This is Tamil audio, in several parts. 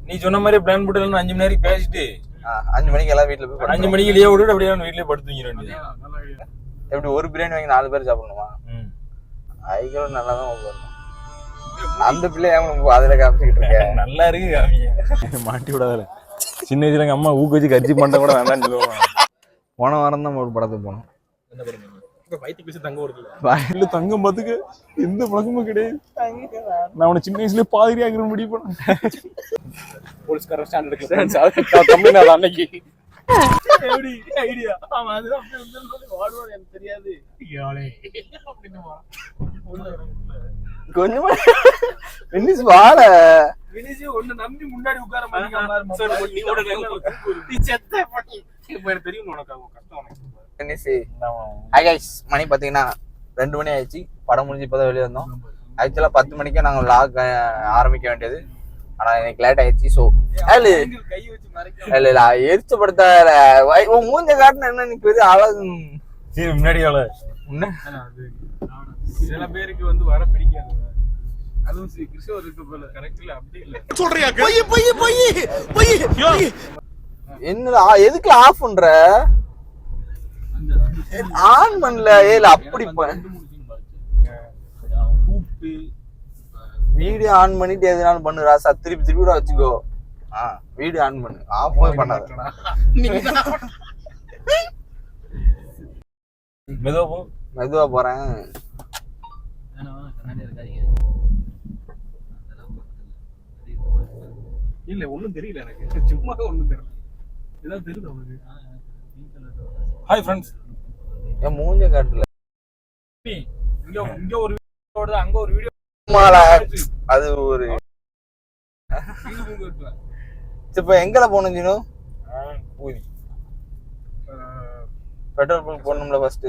நீ சொன்ன மாதிரி பிளான் போட்டு 5 மணி நேரம் பேசிட்டு 5 மணிக்கு எல்லாம் வீட்டுல போய் 5 மணிக்கு லீவ் விட்டுட்டு அப்படியே வீட்லயே படுத்துங்கிற வேண்டியது. எப்படி ஒரு பிரியாணி வாங்கி 4 பேர் சாப்பிடணுமா? ஐகளும் நல்லா தான் வரணும். அந்த பிள்ளைய அதுல காமிச்சுக்கிட்டு இருக்கேன். நல்லா இருக்கு காமிங்க. மாட்டி விடாத. சின்ன வயசுல எங்க அம்மா ஊக்கு வச்சு கட்சி பண்ண கூட வேண்டாம்னு சொல்லுவாங்க. போன வாரம் தான் ஒரு படத்துக்கு போனோம். என்ன படம்? வயிற்றுக்கு வச்சு தங்கம் இருக்குல்ல. வயிற்றுல தங்கம் பார்த்துக்கு எந்த பழக்கமும் கிடையாது. நான் உன சின்ன வயசுலயே பாதிரியா ஆகிற முடிவு பண்ணேன். போலீஸ்கார ஸ்டாண்ட் எடுக்கல தமிழ்நாடு அன்னைக்கு எப்படி ஐடியா? ஆமா அது அப்படி வந்து வாடுவார் எனக்கு தெரியாது. யாளே அப்படின்னு கொஞ்சமா வினிஸ் வாழ வினிஸ் ஒன்னு நம்பி முன்னாடி உட்கார மாதிரி நீ ஓட நீ செத்த பண்ணி இப்போ எனக்கு தெரியும் உனக்கு கஷ்டம் உனக்கு. ஹாய் கைஸ், மணி பார்த்தீங்கன்னா 2 மணி ஆயிடுச்சு. படம் முடிஞ்சு இப்போதான் வெளியே வந்தோம். ஆக்சுவலாக 10 மணிக்கே நாங்கள் வ்ளாக் ஆரம்பிக்க வேண்டியது. ஆனால் எனக்கு லேட் ஆயிடுச்சு. ஸோ இல்லை எரிச்சப்படுத்த மூஞ்ச காட்டின என்ன நீ பெரிய அழகு. சரி முன்னாடி சில பேருக்கு வந்து வர பிடிக்காது. அதுவும் கிறிஸ்தவர் இருக்க போல கரெக்ட் இல்ல அப்படி இல்ல சொல்றியா? என்னடா எதுக்குல ஆஃப் பண்ற? ஆன் பண்ணல. ஏல அப்படி வீடியோ ஆன் பண்ணிட்டு எதுனாலும் பண்ணு ராசா. திருப்பி கூட வச்சுக்கோ. வீடியோ ஆன் பண்ணு. ஆஃப் பண்ணாத. மெதுவா போறேன். இல்ல ஒண்ணும் தெரியல எனக்கு. சும்மா ஒண்ணும் தெரியல. ஏதாவது தெரியுது உங்களுக்கு? Hi friends. என் மூஞ்ச காட்டல. இங்க ஒரு வீடியோ ஓடுது, அங்க ஒரு வீடியோ. அது ஒரு இப்ப எங்கல போகணும் ஜீனு? பூரி பெட்ரோல் பங்க் போகணும்ல ஃபர்ஸ்ட்.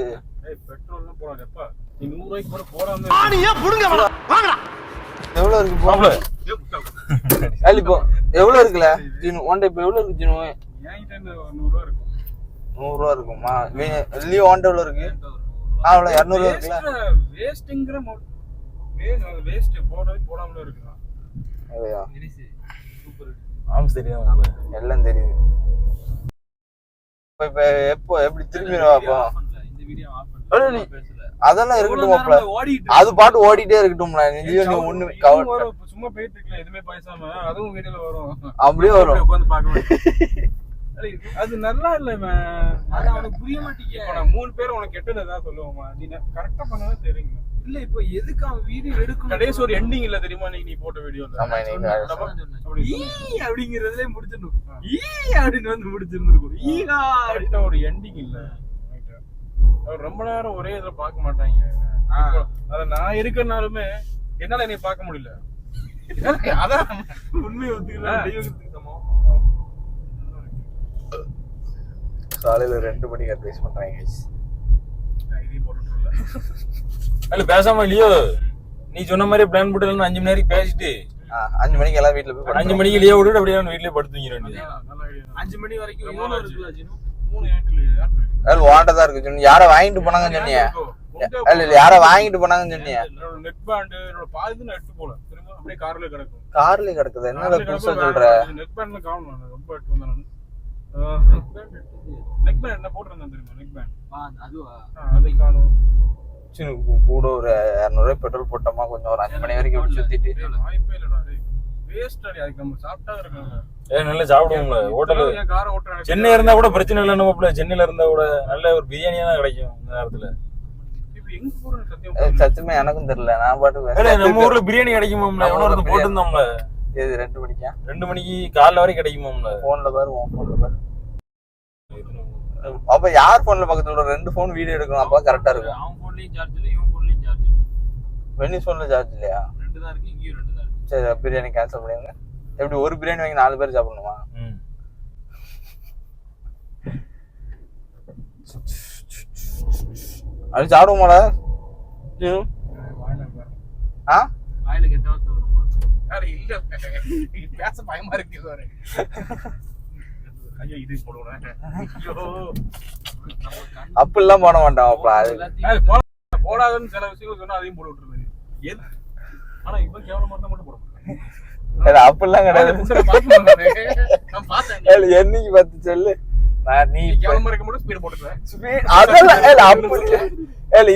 பெட்ரோல்லாம் போறாங்க. எப்ப நீ 100 ரூபாய்க்கு கூட போறாம ஆனியா புடுங்க வாங்கடா. எவ்வளவு இருக்கு போல? அலி போ எவ்வளவு இருக்குல ஜீனு? ஒன்டே இப்ப எவ்வளவு இருக்கு ஜீனு? என்கிட்ட 100 ரூபாய் இருக்கும். 100 ரூபாய் இருக்குமா? லீவ் ஒன்டே எவ்வளவு இருக்கு? அவ்வளவு 200 ரூபாய் இருக்குல. வேஸ்ட்ங்கற வேஸ்ட் போடாமல இருக்குடா. அதையா சூப்பர். ஆம் தெரியும். எல்லாம் தெரியுது. இப்ப எப்போ எப்படி திரும்பி வாப்பா? இந்த வீடியோ ஆஃப் பண்ணு. பேசல. அதெல்லாம் இருக்கட்டும்ல. அது பாட்டு ஓடிட்டே இருக்கட்டும்ல. நீ ஒண்ணு சும்மா போயிட்டு இருக்கல எதுமே பேசாம அதுவும் வீடியோல வரும். அப்படியே வரும். உட்கார்ந்து பார்க்க. அது நல்லா இல்ல. அது அவனுக்கு புரிய மாட்டேங்குது. இப்ப நான் 3 பேர் உனக்கு கெட்டதா சொல்லுவோமா? நீ கரெக்டா பண்ணவே தெரியுங்க. இல்ல இப்போ எதுக்கு அவன் வீடியோ எடுக்கணும்? கடைசி ஒரு எண்டிங் இல்ல தெரியுமா நீ போட்ட வீடியோல? ஆமா நீங்க அப்படிங்கறதுலயே முடிச்சிடணும். அப்படின்னு வந்து முடிச்சிருந்திருக்கும். ஈகா ஒரு எண்டிங் இல்ல. ரொம்ப நேரம் ஒரே இதுல பார்க்க மாட்டாங்க. அத நான் இருக்கனாலுமே என்னால என்னை பார்க்க முடியல. அதான் உண்மையை ஒத்துக்கல. தெய்வத்துக்கு சமம். காலையில 2 மணிக்கு அட்வைஸ் பண்றாங்க गाइस. ஐடி போட்டுறல. அல்ல பேசாம இல்லையோ? நீ சொன்ன மாதிரி பிளான் போட்டு 5 மணி நேரம் பேசிட்டு 5 மணிக்கு எல்லாம் வீட்ல போய் 5 மணிக்கு லீவ் விட்டுட்டு அப்படியே வீட்லயே படுத்துங்கிற வேண்டியது. நல்ல ஐடியா. 5 மணி வரைக்கும் எவ்வளவு இருக்குல ஜினு? 3 ஏட்ல அது வாண்டதா இருக்கு ஜினு. யார வாங்கிட்டு போனாங்கன்னு சொன்னியே? இல்ல யார வாங்கிட்டு போனாங்கன்னு சொன்னியே? நெட் பேண்ட் என்னோட பாதி நெட் போல. திரும்ப அப்படியே கார்ல கிடக்கும். கார்ல கிடக்குது. என்னடா புதுசா சொல்ற? நெட் பேண்ட்ல காணோம். நான் ரொம்ப எடுத்து வந்தேன் நான். நெக் பேண்ட் என்ன போட்டுறேன் தெரியுமா? நெக் பேண்ட் அதுவா? அது காணோம். சின்ன கூட ஒரு 200 ரூபாய் பெட்ரோல் போட்டோமா கொஞ்சம் ஒரு 5 மணி வரைக்கும் சுத்திட்டு. வாய்ப்பே இல்லடா. வேஸ்ட் அடி. அதுக்கு நம்ம சாப்பிட்டா இருக்கணும். நல்லா சாப்பிடுவோம்ல ஹோட்டல். ஏன் காரை ஓட்டுறேன். சென்னை இருந்தா கூட பிரச்சனை இல்ல. நம்ம சென்னையில இருந்தா கூட நல்ல ஒரு பிரியாணியா தான் கிடைக்கும் இந்த நேரத்துல. இப்போ எங்க போறோம் சத்தியமா எனக்கும் தெரியல. நான் பாட்டு நம்ம ஊர்ல பிரியாணி கிடைக்குமாம்ல? எவனோ ஒருத்தன் போட்டுருந்தோம்ல. இது 2 மணிக்கா? 2 மணிக்கு காலைல வரைக்கும் கிடைக்குமாம்ல? போன்ல பாரு. உன் போன்ல பாரு. அப்ப யார் போன்ல பக்கத்துல 2 போன் வீடியோ எடுக்கணும். அப்ப கரெக்டா இருக்கும். அவன் போன்லயும் சார்ஜ் இல்ல, இவன் போன்லயும் சார்ஜ் இல்ல. வெனிஸ் போன்ல சார்ஜ் இல்லையா? 2 தான் இருக்கு. இங்கேயும் 2 தான் இருக்கு. சரி பிரியாணி கேன்சல் பண்ணிடுங்க. எப்படி ஒரு பிரியாணி வாங்கி 4 பேர் சாப்பிடணுமா? அது சாப்பிடுவோமாடா? வாயில கெட்ட வார்த்தை வருமா? அரே இல்ல பேச பயமா இருக்கு சார். ஐயோ இது போடுறேன். ஐயோ அப்பெல்லாம் போட மாட்டான். அப்ப போடாதன்னு சில விஷயங்கள் சொன்னா அதையும் போட்டு விட்டுருந்தேன். ஆனா இப்ப கேவலமா தான் மட்டும் போட மாட்டேன். அப்படிலாம் கிடையாது. என்னைக்கு பார்த்து சொல்லு. நீ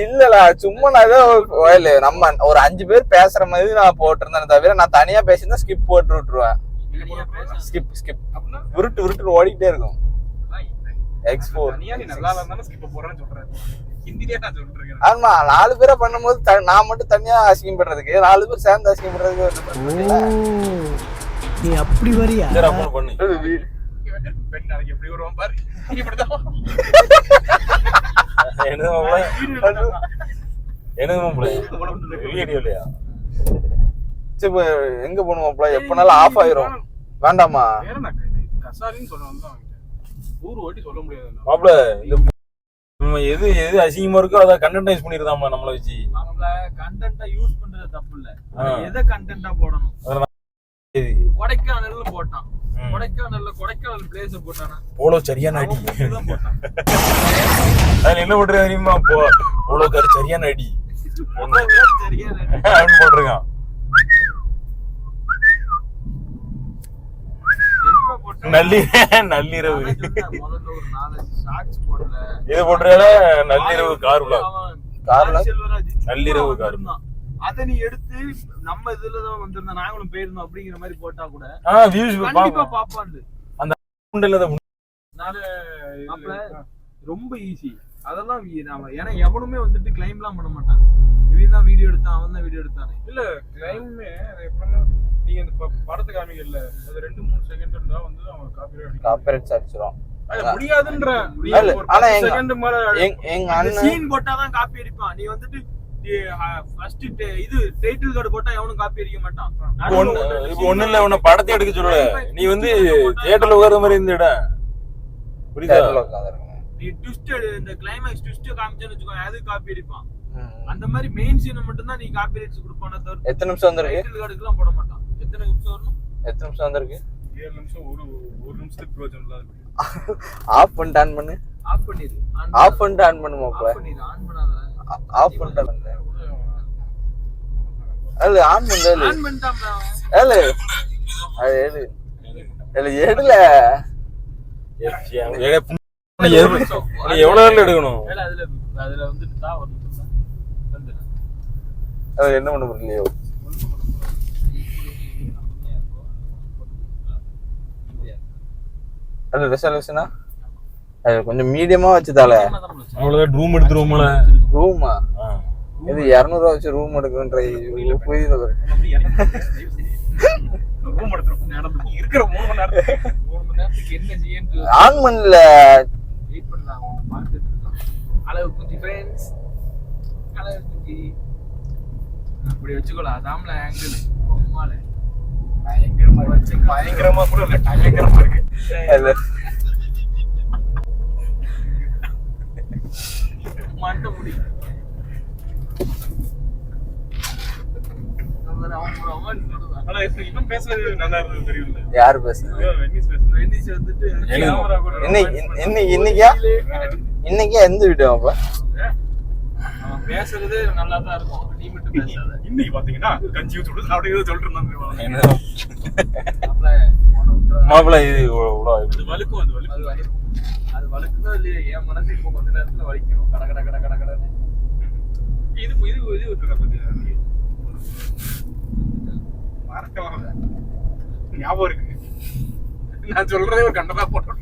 இல்லடா சும்மா நான் ஏதோ நம்ம ஒரு 5 பேர் பேசுற மாதிரி நான் போட்டிருந்தேன் தவிர நான் தனியா பேசியிருந்தா ஸ்கிப் போட்டு விட்டுருவேன். ஸ்கிப் விருட்டு ஓடிக்கிட்டே இருக்கும். ஆமா 4 பேரை பண்ணும்போது நான் மட்டும் தனியா அசிங்கப்படுறதுக்கு 4 பேர் சேர்ந்து அசிங்கப்படுறதுக்கு நீ அப்படி வரியா? எங்க போனுமாப்ல? எப்பனாலும் ஆஃப் ஆயிரும். வேண்டாமா? எது எது அசிங்கமா இருக்கோ அத கண்டென்ட் பண்ணிருந்தாமா நம்மள வச்சு. கண்டென்ட்டா யூஸ் பண்றது தப்பு இல்ல. எதை கண்டென்ட்டா போடணும்? கொடைக்கானல்ல போட்டான். கொடைக்கானல் பிளேஸ் போட்டானா? போலோ சரியான அடி. அதுல என்ன பண்றது தெரியுமா? போலோ கார் சரியான அடி. சரியான அடி போட்டுருக்கான். நள்ளிரவு இது போட்டுறால நள்ளிரவு கார்ல நள்ளிரவு கார் அத நீ எடுத்து நம்ம இதுலதான் வந்திருந்தா நாங்களும் போயிருந்தோம் அப்படிங்கிற மாதிரி போட்டா கூட கண்டிப்பா பாப்பாண்டு அந்த ரொம்ப ஈஸி. அதெல்லாம் ஏன்னா எவனுமே வந்துட்டு கிளைம் எல்லாம் பண்ண மாட்டான். இவன் தான் வீடியோ எடுத்தான், அவன் தான் வீடியோ எடுத்தானே. இல்ல கிளைமே நீங்க இந்த படத்தை காமிக்கல, அது 2-3 செகண்ட் இருந்தா வந்து அவங்க காப்பிரைட் அடிச்சிரும். அது முடியாதுன்ற. ஆனா செகண்ட் மேல எங்க அண்ணன் சீன் போட்டாதான் காப்பி அடிப்பான். நீ வந்துட்டு ஃபர்ஸ்ட் இது டைட்டில் கார்டு போட்டா எவனும் காப்பி அடிக்க மாட்டான். ஒண்ணு இல்ல, உன்னை படத்தை எடுக்க சொல்லல, நீ வந்து தியேட்டர்ல உட்கார்ற மாதிரி இருந்த இடம் புரியுதா? நீ ட்விஸ்ட் இந்த கிளைமாக்ஸ் ட்விஸ்ட் காமிச்சேன்னு வெச்சுக்கோ, அது காப்பி அடிப்பான். அந்த மாதிரி மெயின் சீனை மட்டும் தான் நீ காப்பி ரைட்ஸ் கொடுப்பானே தவிர. எத்தனை நிமிஷம் வந்திருக்கு? டைட்டில் கார்டுக்குலாம் போட மாட்டான். எத்தனை நிமிஷம் வரணும்? எத்தனை நிமிஷம் வந்திருக்கு? 7 நிமிஷம். ஒரு நிமிஷத்துக்கு பிரயோஜனம் இல்ல. ஆஃப் பண்ணிட்டு ஆன் பண்ணு. ஆஃப் பண்ணிரு. ஆஃப் பண்ணிட்டு ஆன் பண்ணு மாப்ள. ஆஃப் பண்ணிரு. ஆன் பண்ணாத. ஆஃப் பண்ணிட்டு ஆன் பண்ணு. அல்ல ஆன் பண்ணு. ஆன் பண்ணிட்டாம்டா. அல்ல அது எடு. அல்ல எடுல. எவ்வளவு நேரம் எடுக்கணும்? அதுல வந்துட்டு தான் வந்து அது என்ன பண்ண முடியலையோ. அது ரெசல்யூஷனா அது கொஞ்சம் மீடியமா வச்சுதால. அவ்வளவுதான். ரூம் எடுத்துருவோம்ல. ரூமா? இது 200 ரூபா வச்சு ரூம் எடுக்கன்ற புரியுது. ரூம் எடுத்துறோம். இருக்கிற 3 மணி நேரத்துக்கு என்ன செய்யன்னு ஆன் பண்ணல. வெயிட் பண்ணலாம். பார்த்துட்டு இருக்கோம். அளவு குஞ்சி फ्रेंड्स. அளவு குஞ்சி அப்படி வெச்சுக்கலாம். அதாம்ல ஆங்கிள் பொம்மால பயங்கரமா வச்சு பயங்கரமா கூட இல்ல, பயங்கரமா இருக்கு. இல்ல மாட்ட முடி. ஆனா இப்ப பேசுறது நல்லா இருந்தது தெரியும்ல. யார் பேசுறது? வெனிஸ் வந்துட்டு கேமரா கூட இன்னைக்கு எந்த வீடியோ அப்ப பேசுறது நல்லா தான் இருக்கும். நீ மட்டும் பேசாத. இன்னைக்கு பாத்தீங்கன்னா கஞ்சி ஊத்தி அப்படியே சொல்லிட்டு இருந்தாங்க. மாப்ள இது வலுக்கும். அது வலுக்குதோ இல்லையா, என் மனசு இப்போ கொஞ்ச நேரத்துல வலிக்கும். கட கட கட கட கடன்னு. இது விட்டுருக்க பாத்தீங்க. மறக்கலாம் ஞாபகம் இருக்கு. நான் சொல்றதே ஒரு கண்டதா போட்டோம்.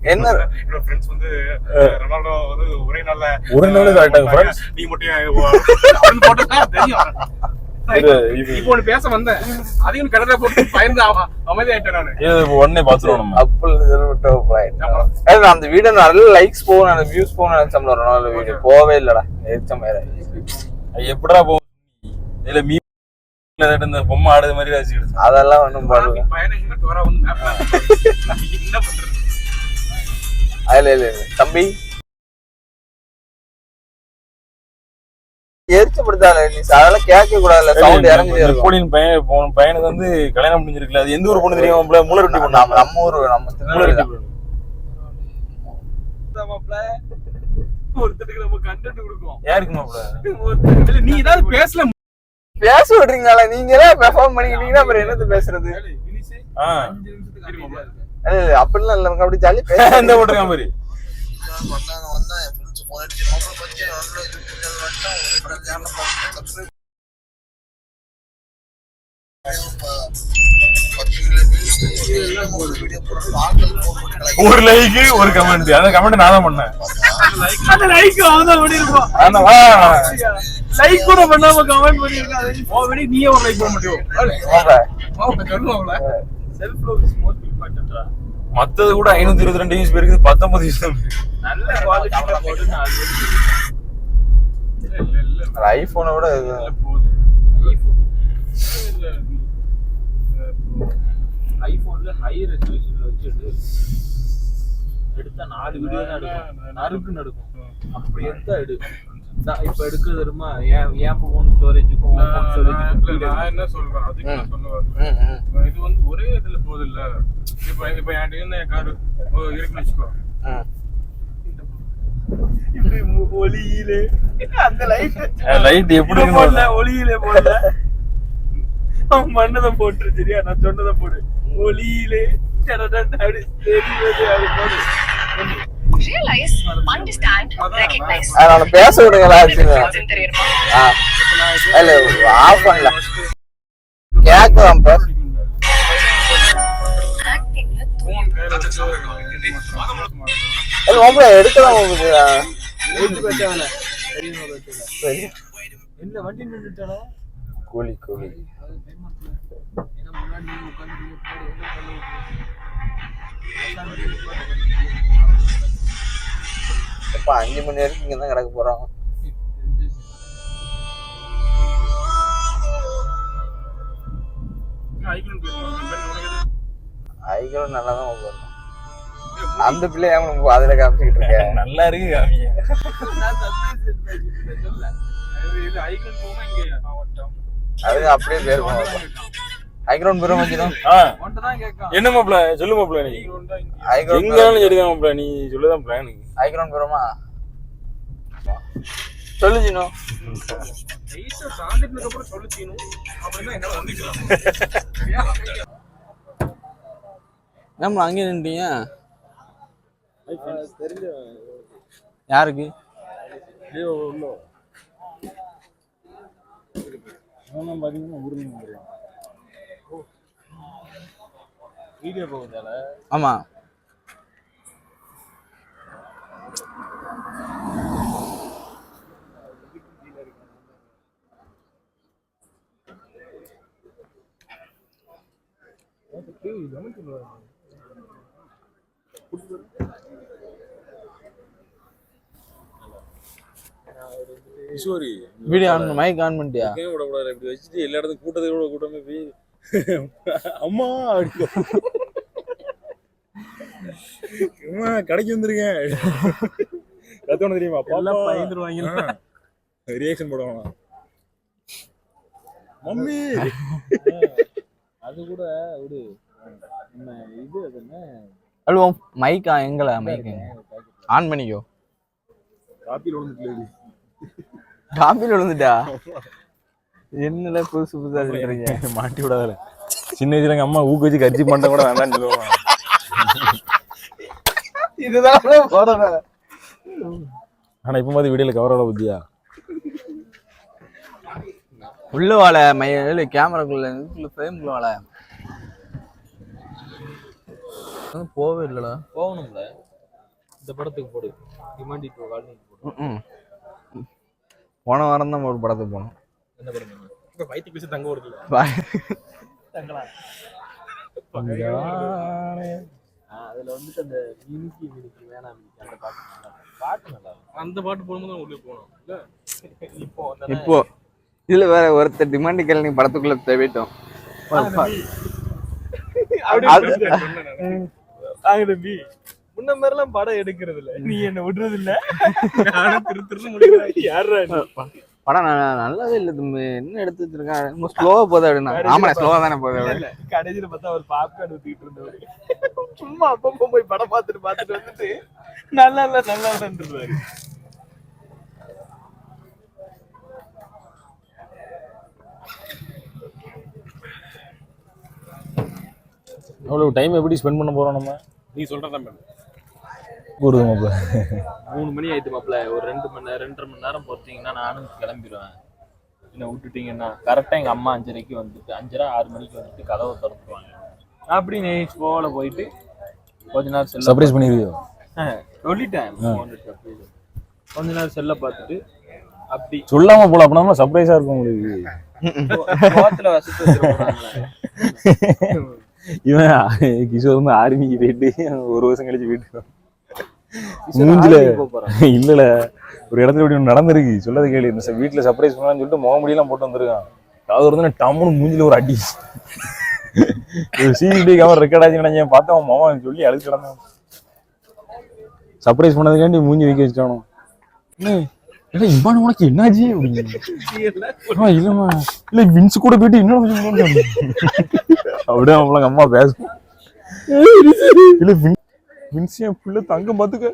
என்ன ஃப்ரெண்ட்ஸ் வந்து ரொனால்டோ வந்து ஒரே நாள்ல காட்டாங்க ஃப்ரெண்ட்ஸ். நீ மட்டும் போட்டா தெரியும். இப்போ ஒன்னு பேச வந்தேன், அதையும் கடலை போட்டு பயந்து அமைதியாயிட்டேன் நானு. இது உடனே பாத்துறோம் நம்ம. அப்ப அந்த வீடியோ நல்ல லைக்ஸ் போகும், நல்ல வியூஸ் போகும் நினைச்சோம்ல. ரொனால்டோ வீடியோ போவே இல்லடா. எப்படா போகும்? இல்ல மீ இந்த பொம்மை ஆடுது மாதிரி வச்சுக்கிட்டு அதெல்லாம் ஒண்ணும் பண்ணல. இல்ல தம்பி எரிச்சப்படுத்தால. நீ அதெல்லாம் கேட்க கூடாதுல. சவுண்ட் இறங்கி இருக்கும். பையனுக்கு வந்து கல்யாணம் முடிஞ்சிருக்குல்ல. அது எந்த ஊர் பொண்ணு தெரியும்? மூலரெட்டி பொண்ணு. நம்ம ஊரு நம்ம மூலரெட்டி. ஒருத்தருக்கு நம்ம கண்டென்ட் கொடுப்போம். யாருக்கு மாப்ள? இல்ல நீ ஏதாவது பேசல பேச விடுறீங்களா? நீங்களே பெர்ஃபார்ம் பண்ணிக்கிட்டீங்கன்னா அப்புறம் என்னது பேசுறது? 5 நிமிஷத்துக்கு அமைதியா இருக்கு. அப்படிலாம் இல்ல, அப்படி ஜாலி இந்த போட்டுருக்கான் பாரு. ஒரு லைக் ஒரு கமெண்ட். அந்த கமெண்ட் நான் தான் பண்ணேன். அந்த லைக் அவன் தான் பண்ணிருப்பான். லைக் கூட பண்ணாம கமெண்ட் பண்ணிருக்கான். ஆல்ரெடி நீயே ஒரு லைக் பண்ண முடியும். சொல்லுவாங்களா? செல்ஃப் லவ் இஸ் மோர் இம்பார்ட்டன்ட்ரா. மத்தது கூட 522 வியூஸ் இருக்குது, 19 வியூஸ் தான். நல்ல குவாலிட்டில போடு. நான் இல்ல ஐபோனை விட போகுது. ஐபோன்ல ஹை ரெசல்யூஷன்ல வச்சிட்டு எடுத்தா 4 வீடியோ தான் எடுக்கும். நறுக்கு நடக்கும். அப்படி எடுத்தா எடு. இப்ப எடுக்கிறது தெரியுமா? ஏன் போன் ஸ்டோரேஜுக்கும் போன் ஸ்டோரேஜுக்கும் நான் என்ன சொல்றேன் அதுக்கு நான் சொல்லுவேன். இது வந்து ஒரே இதுல போகுது இல்ல. இப்ப என்கிட்ட இருந்த கார் இருக்குன்னு வச்சுக்கோ. ஒளியிலே அந்த லைட் எப்படி போடல, ஒளியிலே போடல. அவன் பண்ணதை போட்டு சரியா, நான் சொன்னதை போடு. ஒளியிலே அப்படி தெரியுது. அது போடு. Realize, understand, recognize. அதனால பேச விடுங்களா? இல்ல ஆஃப் பண்ணல, கேட்கலாம். Actingல எடுக்கலாம். என்ன வண்டி நின்றுட்டானா? கூலி கூலி ஏன்னா முன்னாடி நீங்க உட்காந்து இப்ப 5 மணி வரைக்கும் இங்கதான் கிடக்க போறோம். ஐகளும் நல்லாதான் போறோம். அந்த பிள்ளைய அதுல காமிச்சுக்கிட்டு இருக்கேன். நல்லா இருக்கு காமிங்க. அது அப்படியே பேர் ஐக்ரௌண்ட் பேரும் வச்சுதான். என்ன மாப்ள சொல்லு மாப்ள. நீ எங்கனாலும் சரிதான் மாப்ள, நீ சொல்லுதான் பிளான். ஐக்ரௌண்ட் பேருமா சொல்லு சீனோ. நம்ம அங்கே நின்றீங்க. யாருக்கு வீடியோ போகுதால? ஆமா Kishori video on mic on பண்ணிட்டியா? ஏன் விடக்கூடாது? இப்படி வச்சுட்டு எல்லா இடத்துக்கும் கூட்டத்தை கூட கூட்டமே போய் அம்மா அம்மா கடைக்கு வந்துருக்கேன் கத்தவன தெரியுமா? எல்லாம் பயந்துருவாங்க. ரியாக்ஷன் போடுவாங்க மம்மி. அது கூட ஒரு நம்ம இது அது என்ன அல்வா மைக் எங்கல மைக் ஆன் பண்ணிக்கோ. காப்பியில் விழுந்துட்டு காப்பியில் விழுந்துட்டா? என்னல புதுசு புதுசா சொல்றீங்க? மாட்டி விடாத. சின்ன வயசுல எங்க அம்மா ஊக்கு வச்சு கட்சி பண்ண கூட வேண்டாம்னு சொல்லுவாங்க. இதுதான் போடுறேன். ஆனா இப்ப மாதிரி வீடியோல கவரோட புத்தியா உள்ள வாழ மைய கேமராக்குள்ள ஃப்ரேம்குள்ள வாழ போவே இல்லடா. போகணும்ல இந்த படத்துக்கு போடு. டிமாண்டி டூ காலனி போடு. போன வாரம் தான் ஒரு படத்துக்கு போனோம். என்ன படம்? இப்ப வயிற்றுக்கு பேசி தங்க வருதுல்ல தங்கலாம். அதுல வந்துட்டு அந்த மினிக்கி வேணாம் அந்த பாட்டு நல்லா அந்த பாட்டு போடும்போது உள்ளே போனோம் இல்ல. இப்போ இதுல வேற ஒருத்தர் டிமாண்டி கல்யாணி படத்துக்குள்ள தேவிட்டோம். தம்பி முன்ன மாதிரிலாம் படம் எடுக்கிறது இல்ல. நீ என்ன விடுறது இல்ல. நானும் திரு முடிக்கிறேன். யாரா படம் நல்லாவே இல்ல தம்பி. என்ன எடுத்து வச்சிருக்கான்? ஸ்லோவா போதா அப்படின்னா? ஆமா ஸ்லோவா தானே போதா. கடைசியில பார்த்தா ஒரு பாப்கார்ன் ஊத்திட்டு இருந்தவரு சும்மா அப்பப்போ போய் படம் பார்த்துட்டு வந்துட்டு நல்லா இல்ல நல்லா இல்லன்றாரு. அவ்வளோ டைம் எப்படி ஸ்பெண்ட் பண்ண போகிறோம் நம்ம? நீ சொல்றதான் பண்ணு. ஒரு மாப்பிள்ள 3 மணி ஆயிடுச்சு மாப்பிள்ள. ஒரு 2 மணி நேரம் 2.5 மணி நேரம் பொறுத்தீங்கன்னா நானும் கிளம்பிடுவேன். என்ன விட்டுட்டீங்கன்னா கரெக்டாக எங்கள் அம்மா 5:30க்கு வந்துட்டு 5:30 6 மணிக்கு வந்துட்டு கதவை திறந்துருவாங்க. அப்படி நெய்ஸ் போல போயிட்டு கொஞ்ச நேரம் செல்ல சர்ப்ரைஸ் பண்ணிடுவியோ? சொல்லிட்டேன். கொஞ்ச நேரம் செல்ல பார்த்துட்டு அப்படி சொல்லாம போல அப்படின்னா சர்ப்ரைஸா இருக்கும் உங்களுக்கு. கோத்துல வசதி வச்சிருப்பாங்க. இவன் கிஷோர் வந்து ஆர்மிக்கு போயிட்டு 1 வருஷம் கழிச்சு போயிட்டு மூஞ்சில இல்லல ஒரு இடத்துல இப்படி ஒன்று நடந்திருக்கு. சொல்லது கேளு. இந்த வீட்டுல சர்ப்ரைஸ் பண்ணலாம்னு சொல்லிட்டு முகமுடியெல்லாம் போட்டு வந்திருக்கான். அதாவது வந்து டம்முன்னு மூஞ்சில ஒரு அடி. ஒரு சிசிடிவி கேமரா ரெக்கார்ட் ஆச்சு நினைச்சேன். பார்த்தா அவன் மாமா சொல்லி அழுது கிடந்தான். சர்ப்ரைஸ் பண்ணதுக்காண்டி மூஞ்சி வைக்க வச்சுட்டானோ. இல்ல இம்பான உனக்கு என்னாச்சு அப்படின்னா இல்லம்மா இல்ல வின்ஸ் கூட போயிட்டு இன்னும் அப்படியே அவங்கள அம்மா பேசும். இல்ல வின்ஸ் என் பிள்ளை தங்கம் பாத்துக்க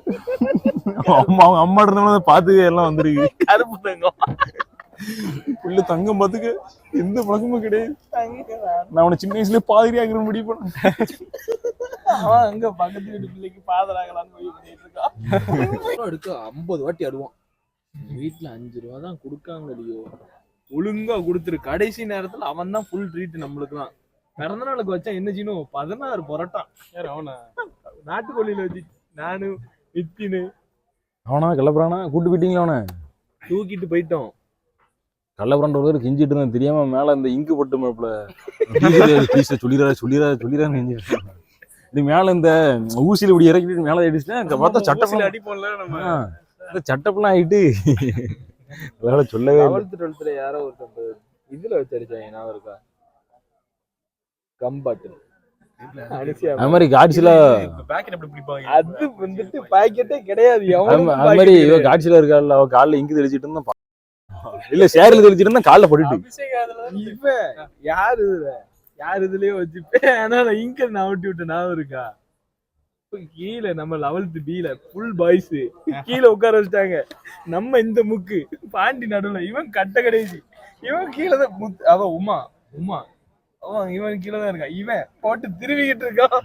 அம்மா அவங்க அம்மா இருந்தவங்க பாத்துக்க எல்லாம் வந்துருக்கு. கருப்பு தங்கம் பிள்ளை தங்கம் பாத்துக்க எந்த பழக்கமும் கிடையாது. நான் அவனை சின்ன வயசுலயே பாதிரி ஆகிற முடிவு பண்ணேன். அவன் அங்க பக்கத்து வீட்டு பிள்ளைக்கு பாதராகலான்னு போய் பண்ணிட்டு இருக்கான். எடுக்க 50 வாட்டி அடுவான். வீட்டுல 5 ரூபா தான் கொடுக்காங்கடியோ. ஒழுங்கா கொடுத்துரு. கடைசி நேரத்துல அவன் தான் ஃபுல் ட்ரீட் நம்மளுக்குலாம். பிறந்த நாளுக்கு வச்சா என்ன செய்யணும்? 16 பரோட்டா. அவனா நாட்டுக்கோழியில வச்சு நானு வித்தின்னு அவனா கள்ளப்புறானா கூட்டு போயிட்டீங்களா? அவனை தூக்கிட்டு போயிட்டோம். கள்ளப்புறான்ற ஒரு பேர் கெஞ்சிட்டு இருந்தேன். தெரியாம மேல இந்த இங்கு போட்டு மேப்ல சொல்லிடுறான்னு இது மேல இந்த ஊசியில இப்படி இறக்கிட்டு மேல அடிச்சுட்டேன். பார்த்தா சட்டப்பல அடிப்போம்ல நம்ம. சட்டப்பெல்லாம் ஆயிட்டு அதனால சொல்லவே 11th 12th யாரோ ஒரு இதுல வச்சு அடிச்சாங்க. நான் இருக்கா கம்பாட்டு அது மாதிரி காட்சியில பாக்கெட் எப்படி பிடிப்பாங்க? அது வந்துட்டு பாக்கெட்டே கிடையாது. அது மாதிரி காட்சியில இருக்காள். அவ காலில் இங்கு தெளிச்சிட்டு இருந்தா இல்ல சேரில் தெளிச்சிட்டு இருந்தா காலில் போட்டுட்டு இவன் யாரு இதுலயே வச்சுப்பேன். ஆனா இங்க நான் ஒட்டி விட்டு நான் இருக்கா கீழே நம்ம 11th B ஃபுல் பாய்ஸ் கீழே உட்கார வச்சுட்டாங்க. நம்ம இந்த முக்கு பாண்டி நடுவுல இவன் கட்ட கடைசி. இவன் கீழே தான் அவ உமா அவன் இவன் கீழே தான் இருக்கான். இவன் போட்டு திருவிக்கிட்டு இருக்கான்.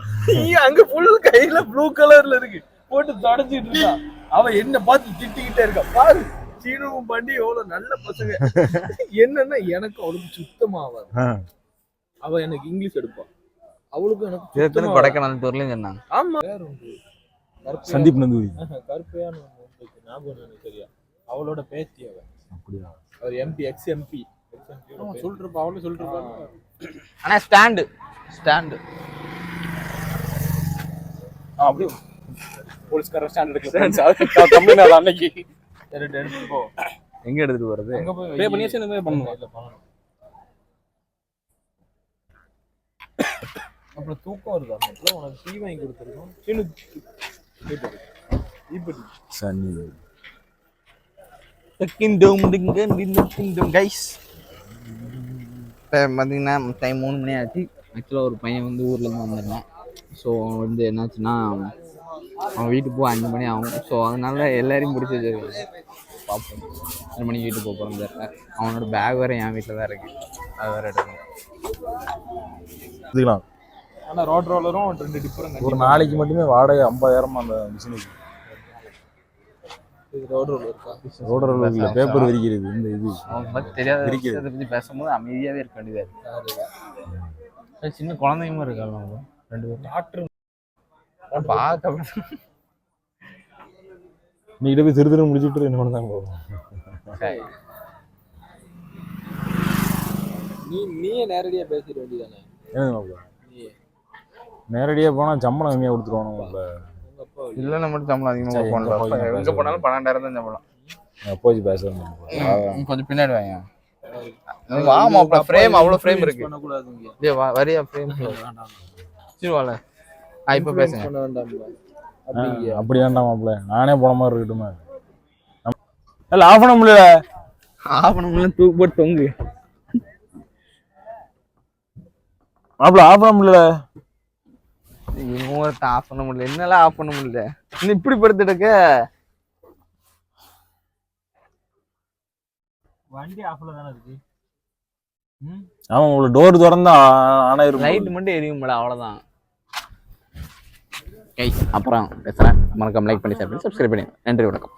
அங்க ஃபுல் கையில ப்ளூ கலர்ல இருக்கு போட்டு தொடச்சிட்டு இருக்கான். அவன் என்ன பார்த்து திட்டிக்கிட்டே இருக்கான். பாரு சீனவும் பாண்டி எவ்வளவு நல்ல பசங்க. என்னன்னா எனக்கு அவளுக்கு சுத்தமா ஆகாது. அவ எனக்கு இங்கிலீஷ் எடுப்பான். அவளுக்கும் எனக்கு கொடைக்கானல் டூர்லயும் சொன்னாங்க. ஆமா சந்தீப் நந்தூரி கருப்பையான ஞாபகம் எனக்கு சரியா. அவளோட பேத்தி அவ. அப்படியா? அவர் எக்ஸ்-எம்பி சொல்லிருப்பா. அவளே சொல்லிருப்பா. ஆனா ஸ்டாண்டு அப்படியே போலீஸ்கார ஸ்டாண்ட் எடுக்கல கம்பெனி அன்னைக்கு எடுத்துட்டு போ. எங்க எடுத்துட்டு போறது? அங்க போய் பே பண்ணியாச்சு. என்ன பண்ணணும்? அப்புறம் தூக்கம் வருது. அந்த உனக்கு டீ வாங்கி கொடுத்துருக்கோம். சனி கைஸ் இப்போ பார்த்தீங்கன்னா டைம் 3 மணி ஆச்சு. ஆக்சுவலாக ஒரு பையன் வந்து ஊர்லேருந்து வந்துருந்தான். ஸோ வந்து என்னாச்சுன்னா அவன் வீட்டுக்கு போக 5 மணி ஆகும். ஸோ அதனால எல்லாரையும் பிடிச்சி வச்சிருக்காங்க. பார்ப்போம் 2 மணிக்கு வீட்டுக்கு போக போகிறோம் தெரியல. அவனோட பேக் வேறு என் வீட்டில் தான் இருக்குது. அது வேறு எடுக்கணும். இதுக்கலாம் ஆனா ரோட் ரோலரும் 2 டிஃபரண்ட். ஒரு நாளைக்கு மட்டுமே வாடகை 50,000 அந்த மிஷினுக்கு. ரோட் ரோலர் இருக்கா? ரோட் ரோலர்ல பேப்பர் விரிக்கிறது. இந்த இது அவங்க பற்றி தெரியாத விஷயத்தை பற்றி பேசும்போது அமைதியாகவே இருக்க வேண்டியதாக இருக்குது. சின்ன குழந்தையுமா இருக்காங்க 2 பேரும். டாக்டர் பார்க்க நீ போய் திரு முடிச்சுட்டு என்ன பண்ண போகும். நீயே நேரடியா பேசிட வேண்டியதானே? நேரடியா போனா சம்பளம் கம்மியா கொடுத்துருவானு. இல்லைன்னா மட்டும் சம்பளம் அதிகமாக போகணும். எங்கே போனாலும் 12,000 தான் சம்பளம். போய் பேசுறேன். கொஞ்சம் பின்னாடி வாங்க. ஆமா ஃப்ரேம் அவ்வளோ ஃப்ரேம் இருக்கு. பண்ணக்கூடாதுங்க. வரியா ஃப்ரேம் சரி வாழ. இப்போ பேசுங்க. பண்ண வேண்டாம்ல. அப்படி வேண்டாமாப்ல. நானே போன மாதிரி இருக்கட்டுமே. இல்ல ஆஃப் பண்ண முடியல. ஆஃப் பண்ண முடியல. தூக்கு போட்டு தொங்கு மாப்ள. ஆஃப் பண்ண முடியல. ஆஃப் பண்ண முடியல. என்னெல்லாம் ஆஃப் பண்ண முடியல. இன்னும் இப்படி படுத்துட்டக்க வண்டி ஆஃப்ல தானே இருக்கு. ஆமா உங்களுக்கு டோர் திறந்தா ஆனா இருக்கும். லைட் மட்டும் எரியும்ல அவ்வளவுதான். ஓகே, அப்புறம் பேசுகிறேன். மறக்காம லைக் பண்ணி ஷேர் பண்ணி சப்ஸ்கிரைப் பண்ணி. நன்றி, வணக்கம்.